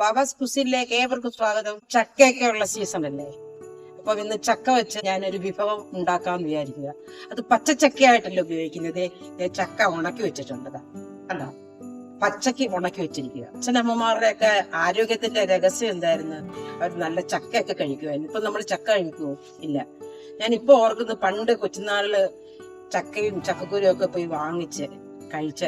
ബാബാസ് കുസിനിലേക്ക് ഏവർക്കും സ്വാഗതം. ചക്കയൊക്കെ ഉള്ള സീസൺ അല്ലേ, അപ്പൊ ഇന്ന് ചക്ക വെച്ച് ഞാനൊരു വിഭവം ഉണ്ടാക്കാമെന്ന് വിചാരിക്കുക. അത് പച്ചച്ചക്കയായിട്ടല്ല ഉപയോഗിക്കുന്നത്. ചക്ക ഉണക്കി വെച്ചിട്ടുണ്ട്. അല്ല, പച്ചക്ക് ഉണക്കി വെച്ചിരിക്കുക. അച്ഛനമ്മമാരുടെ ഒക്കെ ആരോഗ്യത്തിന്റെ രഹസ്യം എന്തായിരുന്നു? അവർ നല്ല ചക്കയൊക്കെ കഴിക്കുമായിരുന്നു. ഇപ്പൊ നമ്മൾ ചക്ക കഴിക്കുമോ? ഇല്ല. ഞാനിപ്പോ ഓർക്കുന്നത് പണ്ട് കൊച്ചുനാളില് ചക്കയും ചക്കക്കുരും ഒക്കെ പോയി വാങ്ങിച്ച് കഴിച്ച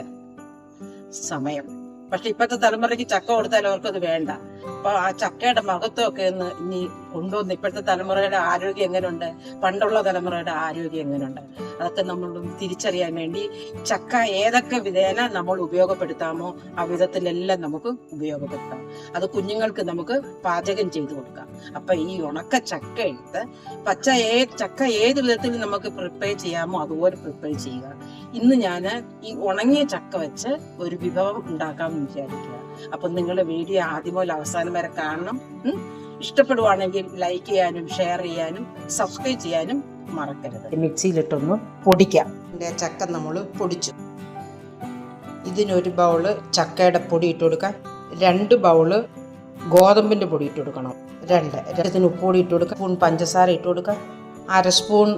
സമയം. പക്ഷെ ഇപ്പത്തെ തലമുറയ്ക്ക് ചക്ക കൊടുത്താൽ അവർക്കത് വേണ്ട. അപ്പൊ ആ ചക്കയുടെ മഹത്വമൊക്കെ ഒന്ന് ഇനി കൊണ്ടുവന്ന് ഇപ്പോഴത്തെ തലമുറയുടെ ആരോഗ്യം എങ്ങനെയുണ്ട്, പണ്ടുള്ള തലമുറയുടെ ആരോഗ്യം എങ്ങനെയുണ്ട്, അതൊക്കെ നമ്മൾ തിരിച്ചറിയാൻ വേണ്ടി ചക്ക ഏതൊക്കെ വിധേന നമ്മൾ ഉപയോഗപ്പെടുത്താമോ ആ വിധത്തിലെല്ലാം നമുക്ക് ഉപയോഗപ്പെടുത്താം. അത് കുഞ്ഞുങ്ങൾക്ക് നമുക്ക് പാചകം ചെയ്തു കൊടുക്കാം. അപ്പൊ ഈ ഉണക്ക ചക്ക എടുത്ത് ചക്ക ഏത് വിധത്തിൽ നമുക്ക് പ്രിപ്പയർ ചെയ്യാമോ അതുപോലെ പ്രിപ്പയർ ചെയ്യുക. ഇന്ന് ഞാൻ ഈ ഉണങ്ങിയ ചക്ക വെച്ച് ഒരു വിഭവം ഉണ്ടാക്കാമെന്ന് വിചാരിക്കുക. അപ്പൊ നിങ്ങളുടെ വീഡിയോ ആദ്യം മുതൽ അവസാനം വരെ കാണണം. ഇഷ്ടപ്പെടുവാണെങ്കിൽ ലൈക്ക് ചെയ്യാനും ഷെയർ ചെയ്യാനും സബ്സ്ക്രൈബ് ചെയ്യാനും മറക്കരുത്. മിക്സിയിലിട്ടൊന്ന് പൊടിക്കാം. ചക്ക നമ്മൾ പൊടിച്ചു. ഇതിനൊരു ബൗള് ചക്കയുടെ പൊടി ഇട്ട് കൊടുക്കാം. 2 ബൗള് ഗോതമ്പിന്റെ പൊടി ഇട്ട് കൊടുക്കണം. 2 ഉപ്പുപൊടി ഇട്ട് കൊടുക്കാം. സ്പൂൺ പഞ്ചസാര ഇട്ട് കൊടുക്കാം. 1/2 സ്പൂൺ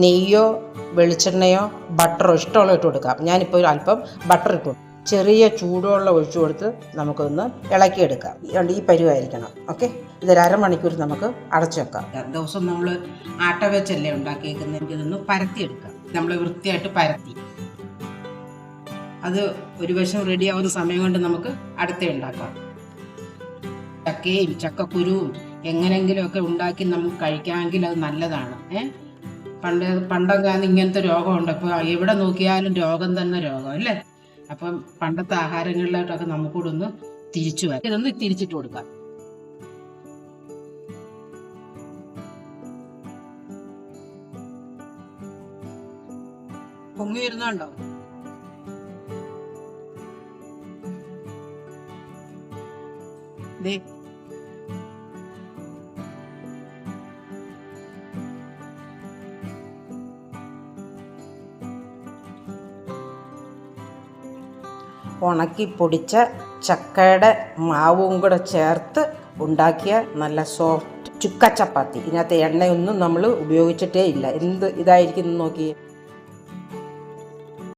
നെയ്യോ വെളിച്ചെണ്ണയോ ബട്ടറോ ഇഷ്ടമുള്ള ഇട്ട് കൊടുക്കാം. ഞാനിപ്പോൾ ഒരു അല്പം ബട്ടർ ഇട്ടു. ചെറിയ ചൂടുവെള്ളം ഒഴിച്ചു കൊടുത്ത് നമുക്കൊന്ന് ഇളക്കിയെടുക്കാം. ഈ പരുവായിരിക്കണം. ഓക്കെ, ഇതൊരു അരമണിക്കൂർ നമുക്ക് അടച്ചു വെക്കാം. ദിവസം നമ്മൾ ആട്ട വെച്ചല്ലേ ഉണ്ടാക്കിയേക്കുന്നത്. ഇതൊന്ന് പരത്തിയെടുക്കാം. നമ്മൾ വൃത്തിയായിട്ട് പരത്തി അത് ഒരു വശം റെഡിയാവുന്ന സമയം കൊണ്ട് നമുക്ക് അടുത്ത ഉണ്ടാക്കാം. ചക്കയും ചക്കക്കുരുവും എങ്ങനെങ്കിലുമൊക്കെ ഉണ്ടാക്കി നമുക്ക് കഴിക്കാമെങ്കിൽ അത് നല്ലതാണ്. പണ്ടൊക്കെ ഇങ്ങനത്തെ രോഗമുണ്ട്. അപ്പോൾ എവിടെ നോക്കിയാലും രോഗം തന്നെ രോഗം അല്ലേ. അപ്പം പണ്ടത്തെ ആഹാരങ്ങളിലോട്ടൊക്കെ നമുക്കൂടെ ഒന്ന് തിരിച്ചു വരാം. ഇതൊന്ന് തിരിച്ചിട്ട് കൊടുക്കാം. പൊങ്ങി വരുന്നുണ്ടോ? ദേ ഉണക്കി പൊടിച്ച ചക്കയുടെ മാവും കൂടെ ചേർത്ത് ഉണ്ടാക്കിയ നല്ല സോഫ്റ്റ് ചുക്ക ചപ്പാത്തി. ഇതിനകത്ത് എണ്ണയൊന്നും നമ്മൾ ഉപയോഗിച്ചിട്ടേ ഇല്ല. എന്ത് ഇതായിരിക്കും നോക്കി.